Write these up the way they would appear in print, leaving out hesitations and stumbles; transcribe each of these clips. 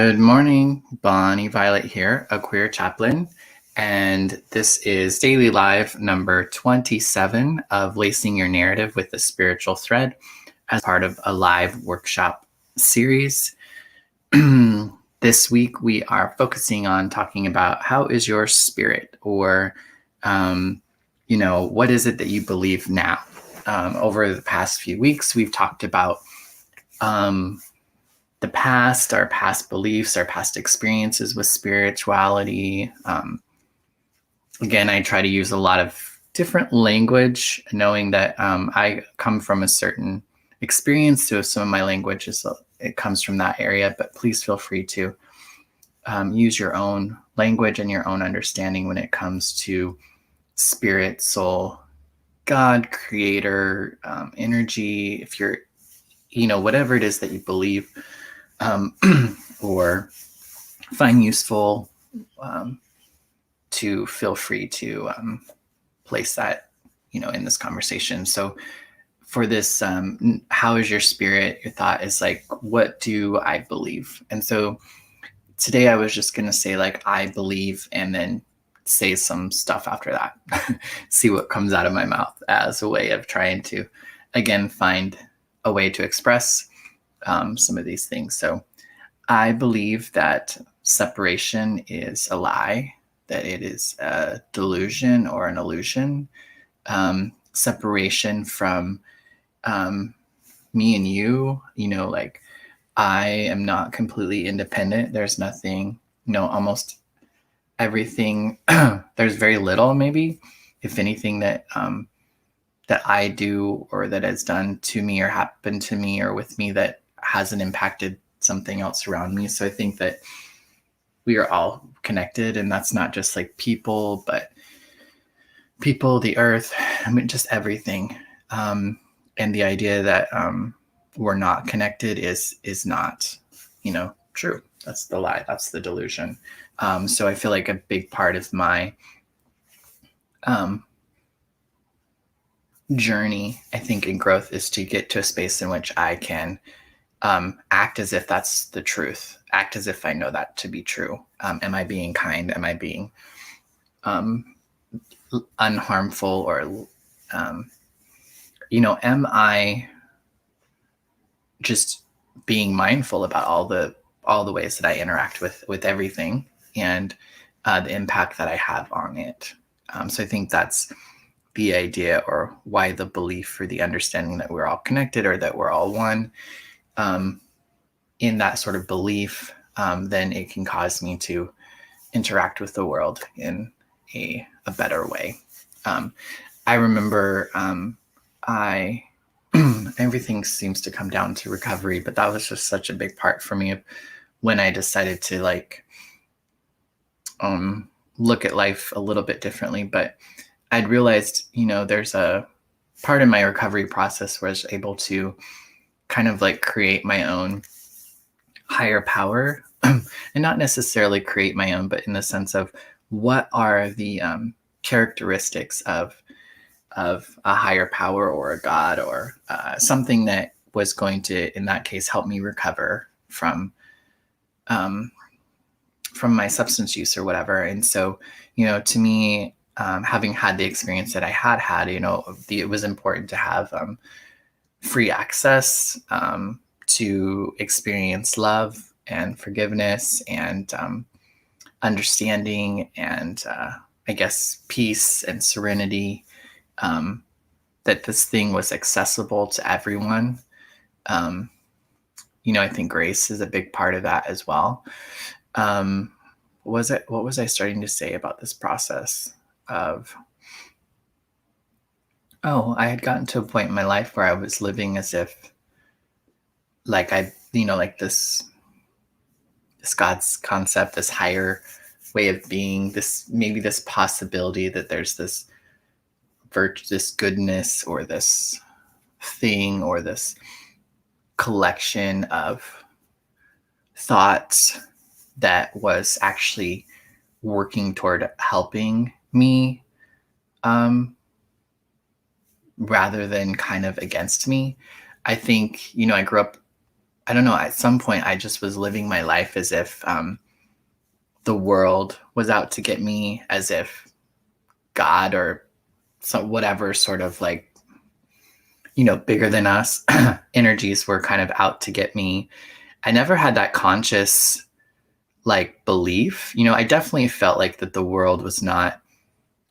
Good morning, Bonnie Violet here, a queer chaplain, and this is Daily Live number 27 of Lacing Your Narrative with the Spiritual Thread as part of a live workshop series. This week we are focusing on talking about how is your spirit, or what is it that you believe now? Over the past few weeks, we've talked about the past, our past beliefs, our past experiences with spirituality. Again, I try to use a lot of different language, knowing that I come from a certain experience, so some of my language it comes from that area, but please feel free to use your own language and your own understanding when it comes to spirit, soul, God, creator, energy. If you're, whatever it is that you believe or find useful, to feel free to place that, in this conversation. So for this, how is your spirit? Your thought is like, what do I believe? And so today I was just going to say like, I believe, and then say some stuff after that, see what comes out of my mouth as a way of trying to, again, find a way to express some of these things. So I believe that separation is a lie, that it is a delusion or an illusion. Separation from me and you, like I am not completely independent. There's nothing, almost everything. There's very little, maybe, if anything, that I do or that has done to me or happened to me or with me that hasn't impacted something else around me. So I think that we are all connected, and that's not just like people, but people, the earth, just everything. And the idea that we're not connected is not, true. That's the lie. That's the delusion. So I feel like a big part of my journey, I think, in growth is to get to a space in which I can act as if that's the truth, act as if I know that to be true. Am I being kind? Am I being unharmful? Or, am I just being mindful about all the ways that I interact with everything and the impact that I have on it? So I think that's the idea, or why the belief or the understanding that we're all connected or that we're all one. In that sort of belief, then it can cause me to interact with the world in a better way. I remember everything seems to come down to recovery, but that was just such a big part for me when I decided to look at life a little bit differently. But I'd realized, there's a part in my recovery process where I was able to kind of like create my own higher power, and not necessarily create my own, but in the sense of what are the characteristics of a higher power or a God, or something that was going to, in that case, help me recover from my substance use or whatever. And so, to me, having had the experience that I had, it was important to have free access to experience love and forgiveness and understanding and I guess peace and serenity, that this thing was accessible to everyone. I think grace is a big part of that as well. What was I starting to say about this process of, I had gotten to a point in my life where I was living as if like like this God's concept, this higher way of being, this possibility that there's this virtue, this goodness, or this thing, or this collection of thoughts that was actually working toward helping me, rather than kind of against me. I think, I grew up I don't know, at some point I just was living my life as if the world was out to get me, as if God or some whatever sort of like, bigger than us energies were kind of out to get me. I never had that conscious like belief. I definitely felt like that the world was not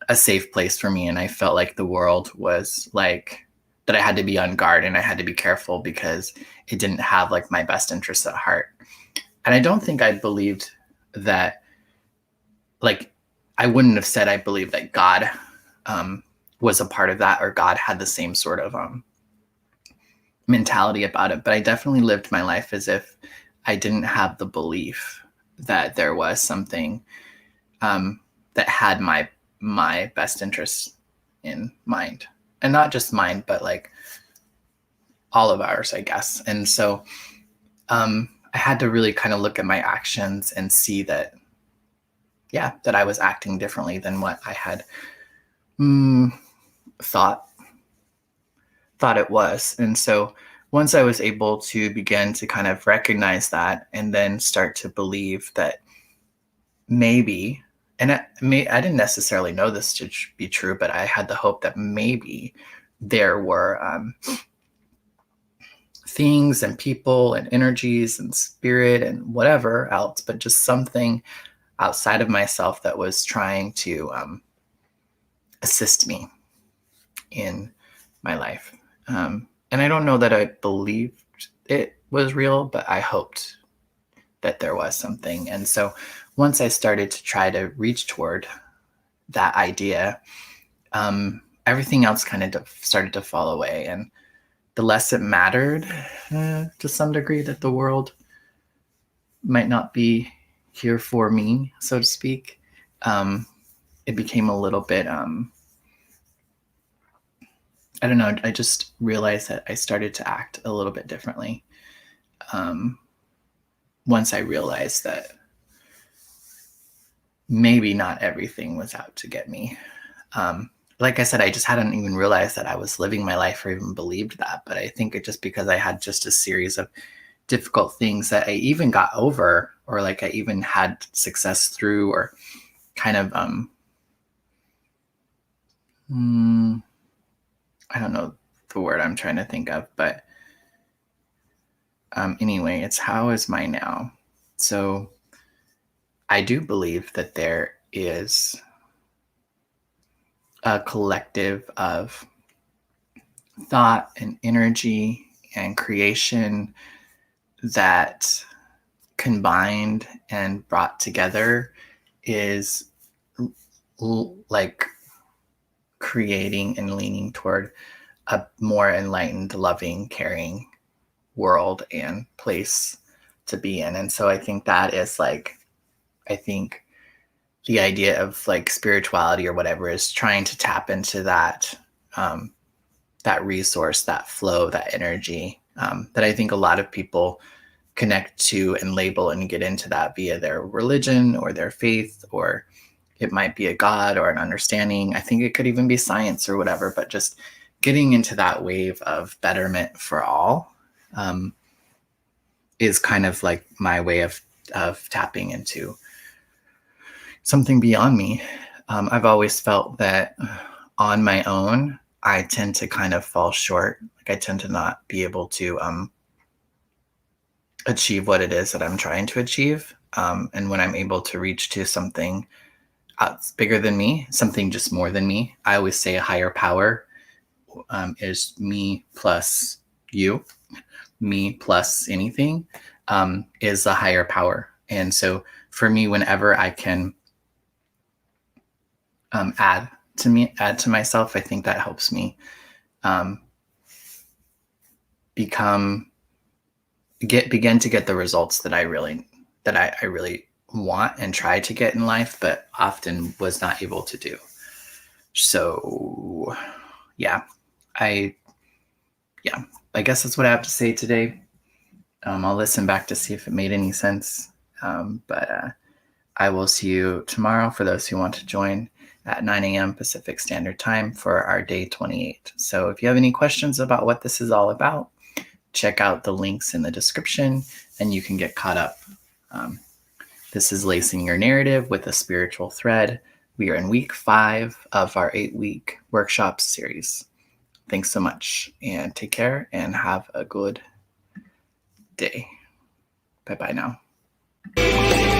a safe place for me, and I felt like the world was like that I had to be on guard and I had to be careful because it didn't have like my best interests at heart. And I don't think I believed that, like, I wouldn't have said I believed that God was a part of that, or God had the same sort of mentality about it. But I definitely lived my life as if I didn't have the belief that there was something that had my best interests in mind, and not just mine, but like all of ours, I guess. And so I had to really kind of look at my actions and see that, yeah, that I was acting differently than what I had thought it was. And so once I was able to begin to kind of recognize that, and then start to believe that maybe, and I didn't necessarily know this to be true, but I had the hope that maybe there were things and people and energies and spirit and whatever else, but just something outside of myself that was trying to assist me in my life. And I don't know that I believed it was real, but I hoped that there was something. And so once I started to try to reach toward that idea, everything else kind of started to fall away. And the less it mattered to some degree that the world might not be here for me, so to speak, it became a little bit, I don't know, I just realized that I started to act a little bit differently once I realized that maybe not everything was out to get me. Like I said, I just hadn't even realized that I was living my life or even believed that. But I think it just because I had just a series of difficult things that I even got over, or like I even had success through, or kind of, I don't know the word I'm trying to think of, but anyway, it's how is my now. So I do believe that there is a collective of thought and energy and creation that combined and brought together is like creating and leaning toward a more enlightened, loving, caring world and place to be in. And so I think that is like, I think the idea of like spirituality or whatever is trying to tap into that, that resource, that flow, that energy, that I think a lot of people connect to and label and get into that via their religion or their faith, or it might be a God or an understanding. I think it could even be science or whatever, but just getting into that wave of betterment for all is kind of like my way of tapping into something beyond me. I've always felt that on my own, I tend to kind of fall short. Like I tend to not be able to achieve what it is that I'm trying to achieve. And when I'm able to reach to something bigger than me, something just more than me, I always say a higher power is me plus you, me plus anything is a higher power. And so for me, whenever I can add to myself, I think that helps me begin to get the results that I really want and try to get in life, but often was not able to do. So yeah, I guess that's what I have to say today. I'll listen back to see if it made any sense. But I will see you tomorrow for those who want to join at 9 a.m. Pacific Standard Time for our day 28. So if you have any questions about what this is all about, check out the links in the description and you can get caught up. This is Lacing Your Narrative with a Spiritual Thread. We are in week 5 of our 8-week workshop series. Thanks so much, and take care and have a good day. Bye-bye now.